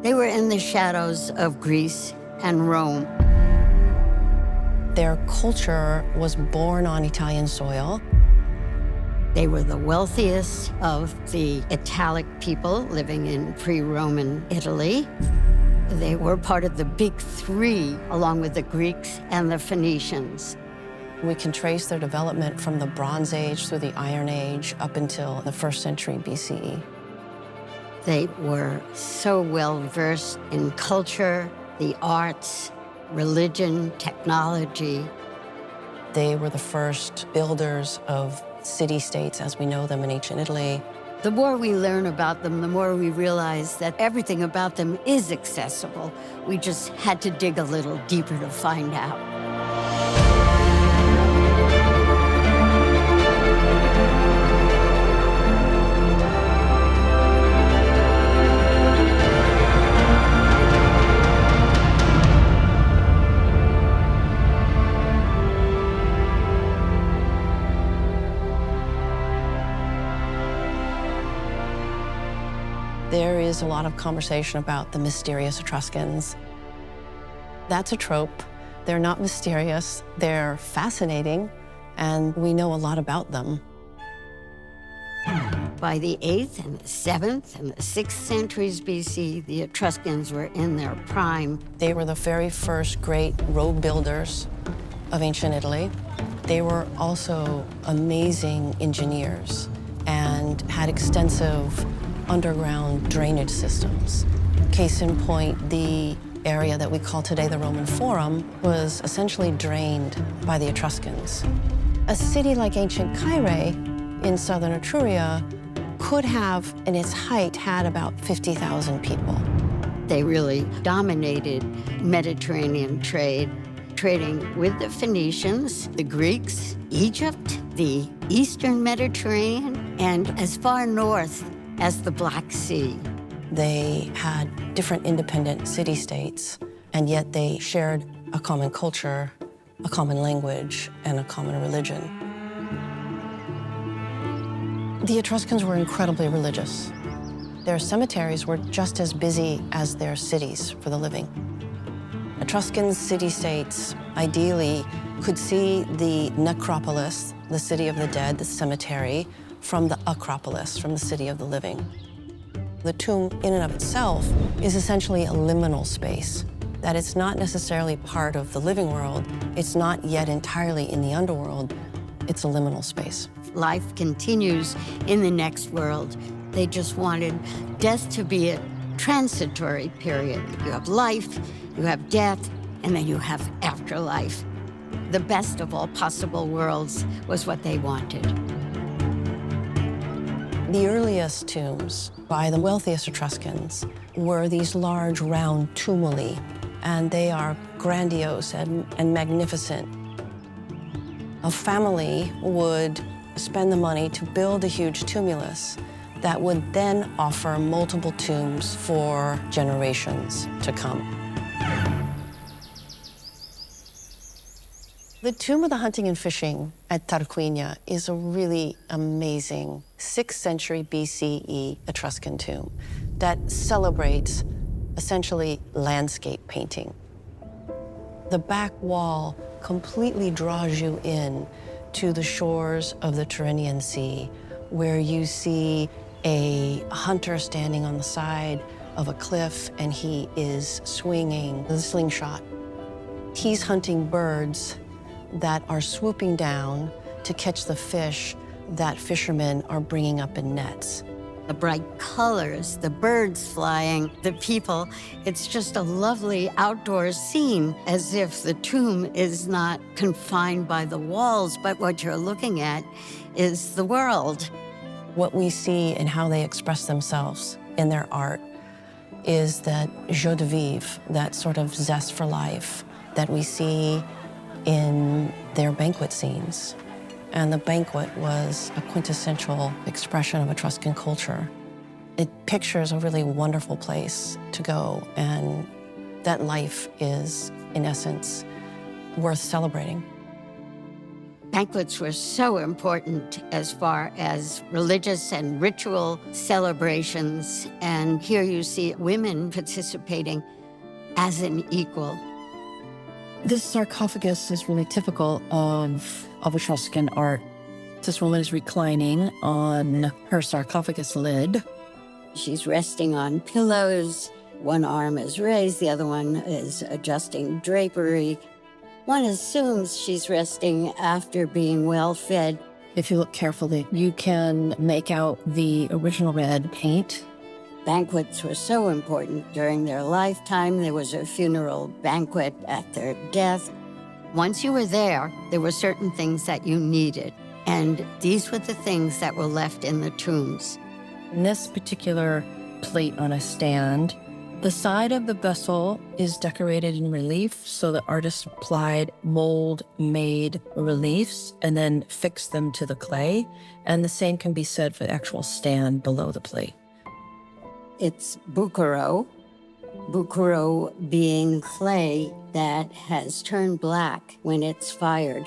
They were in the shadows of Greece and Rome. Their culture was born on Italian soil. They were the wealthiest of the Italic people living in pre-Roman Italy. They were part of the big three, along with the Greeks and the Phoenicians. We can trace their development from the Bronze Age through the Iron Age up until the 1st century BCE. They were so well-versed in culture, the arts, religion, technology. They were the first builders of city-states as we know them in ancient Italy. The more we learn about them, the more we realize that everything about them is accessible. We just had to dig a little deeper to find out. There is a lot of conversation about the mysterious Etruscans. That's a trope. They're not mysterious, they're fascinating, and we know a lot about them. By the 8th and the 7th and the 6th centuries BC, the Etruscans were in their prime. They were the very first great road builders of ancient Italy. They were also amazing engineers and had extensive underground drainage systems. Case in point, the area that we call today the Roman Forum was essentially drained by the Etruscans. A city like ancient Caire in southern Etruria could have, in its height, had about 50,000 people. They really dominated Mediterranean trade, trading with the Phoenicians, the Greeks, Egypt, the Eastern Mediterranean, and as far north as the Black Sea. They had different independent city-states, and yet they shared a common culture, a common language, and a common religion. The Etruscans were incredibly religious. Their cemeteries were just as busy as their cities for the living. Etruscan city-states ideally could see the necropolis, the city of the dead, the cemetery, from the acropolis, from the city of the living. The tomb in and of itself is essentially a liminal space, that it's not necessarily part of the living world, it's not yet entirely in the underworld, it's a liminal space. Life continues in the next world. They just wanted death to be a transitory period. You have life, you have death, and then you have afterlife. The best of all possible worlds was what they wanted. The earliest tombs by the wealthiest Etruscans were these large round tumuli, and they are grandiose and magnificent. A family would spend the money to build a huge tumulus that would then offer multiple tombs for generations to come. The Tomb of the Hunting and Fishing at Tarquinia is a really amazing 6th century BCE Etruscan tomb that celebrates essentially landscape painting. The back wall completely draws you in to the shores of the Tyrrhenian Sea, where you see a hunter standing on the side of a cliff and he is swinging the slingshot. He's hunting birds that are swooping down to catch the fish that fishermen are bringing up in nets. The bright colors, the birds flying, the people, it's just a lovely outdoor scene, as if the tomb is not confined by the walls, but what you're looking at is the world. What we see and how they express themselves in their art is that joie de vivre, that sort of zest for life that we see in their banquet scenes. And the banquet was a quintessential expression of Etruscan culture. It pictures a really wonderful place to go, and that life is, in essence, worth celebrating. Banquets were so important as far as religious and ritual celebrations, and here you see women participating as an equal. This sarcophagus is really typical of Etruscan art. This woman is reclining on her sarcophagus lid. She's resting on pillows. One arm is raised, the other one is adjusting drapery. One assumes she's resting after being well fed. If you look carefully, you can make out the original red paint. Banquets were so important during their lifetime. There was a funeral banquet at their death. Once you were there were certain things that you needed, and these were the things that were left in the tombs. In this particular plate on a stand, the side of the vessel is decorated in relief, so the artist applied mold-made reliefs and then fixed them to the clay, and the same can be said for the actual stand below the plate. It's bucaro being clay that has turned black when it's fired.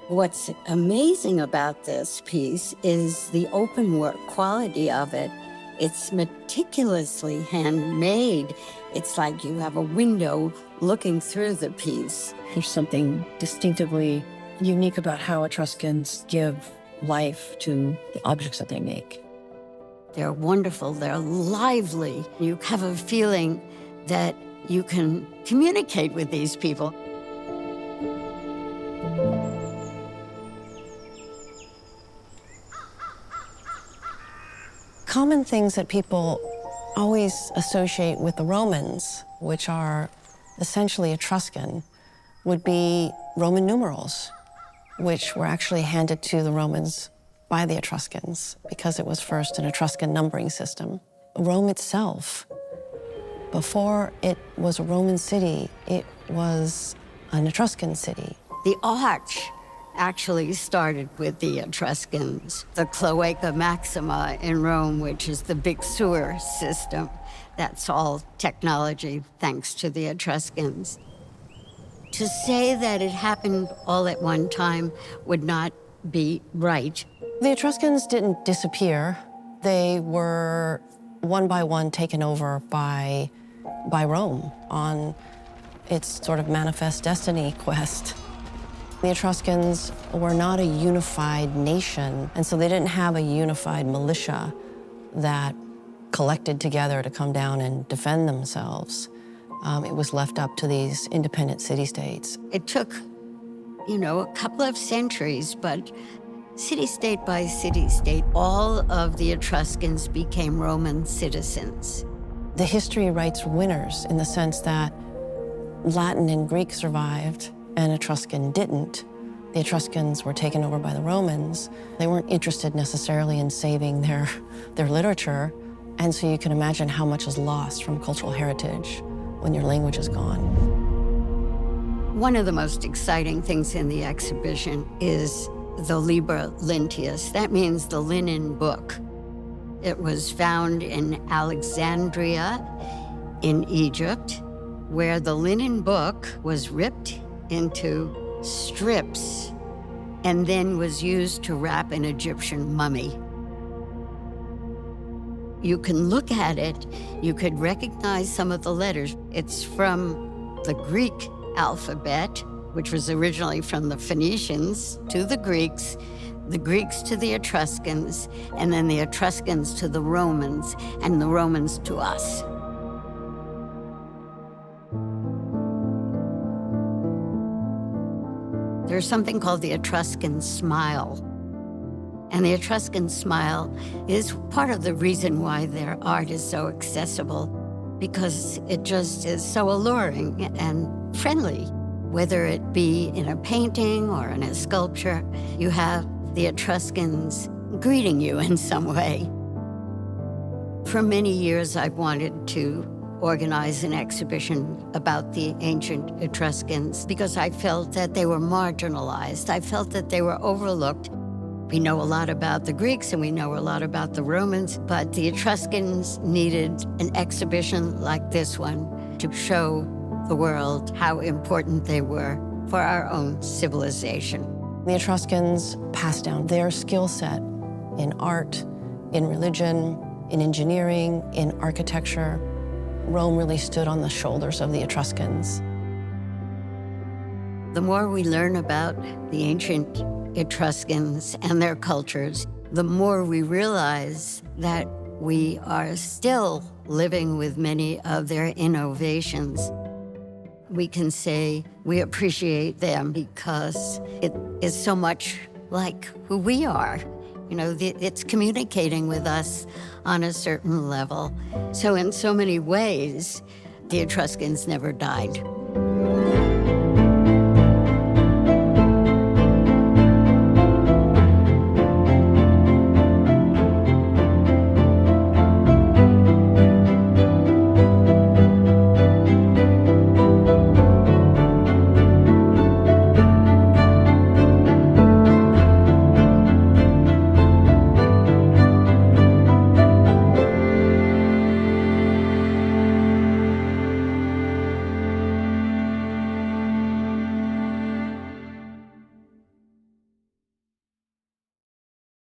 What's amazing about this piece is the open work quality of it. It's meticulously handmade. It's like you have a window looking through the piece. There's something distinctively unique about how Etruscans give life to the objects that they make. They're wonderful, they're lively. You have a feeling that you can communicate with these people. Common things that people always associate with the Romans, which are essentially Etruscan, would be Roman numerals, which were actually handed to the Romans by the Etruscans because it was first an Etruscan numbering system. Rome itself, before it was a Roman city, it was an Etruscan city. The arch actually started with the Etruscans. The Cloaca Maxima in Rome, which is the big sewer system, that's all technology thanks to the Etruscans. To say that it happened all at one time would not be right. The Etruscans didn't disappear. They were one by one taken over by Rome on its sort of manifest destiny quest. The Etruscans were not a unified nation, and so they didn't have a unified militia that collected together to come down and defend themselves. It was left up to these independent city-states. It took, a couple of centuries, but city-state by city-state, all of the Etruscans became Roman citizens. The history writes winners in the sense that Latin and Greek survived and Etruscan didn't. The Etruscans were taken over by the Romans. They weren't interested necessarily in saving their literature, and so you can imagine how much is lost from cultural heritage when your language is gone. One of the most exciting things in the exhibition is the Liber Linteus. That means the linen book. It was found in Alexandria in Egypt, where the linen book was ripped into strips and then was used to wrap an Egyptian mummy. You can look at it, you could recognize some of the letters. It's from the Greek alphabet, which was originally from the Phoenicians to the Greeks to the Etruscans, and then the Etruscans to the Romans, and the Romans to us. There's something called the Etruscan smile. And the Etruscan smile is part of the reason why their art is so accessible, because it just is so alluring and friendly. Whether it be in a painting or in a sculpture, you have the Etruscans greeting you in some way. For many years, I've wanted to organize an exhibition about the ancient Etruscans because I felt that they were marginalized. I felt that they were overlooked. We know a lot about the Greeks and we know a lot about the Romans, but the Etruscans needed an exhibition like this one to show the world how important they were for our own civilization. The Etruscans passed down their skill set in art, in religion, in engineering, in architecture. Rome really stood on the shoulders of the Etruscans. The more we learn about the ancient Etruscans and their cultures, the more we realize that we are still living with many of their innovations. We can say we appreciate them because it is so much like who we are. You know, it's communicating with us on a certain level. So in so many ways, the Etruscans never died.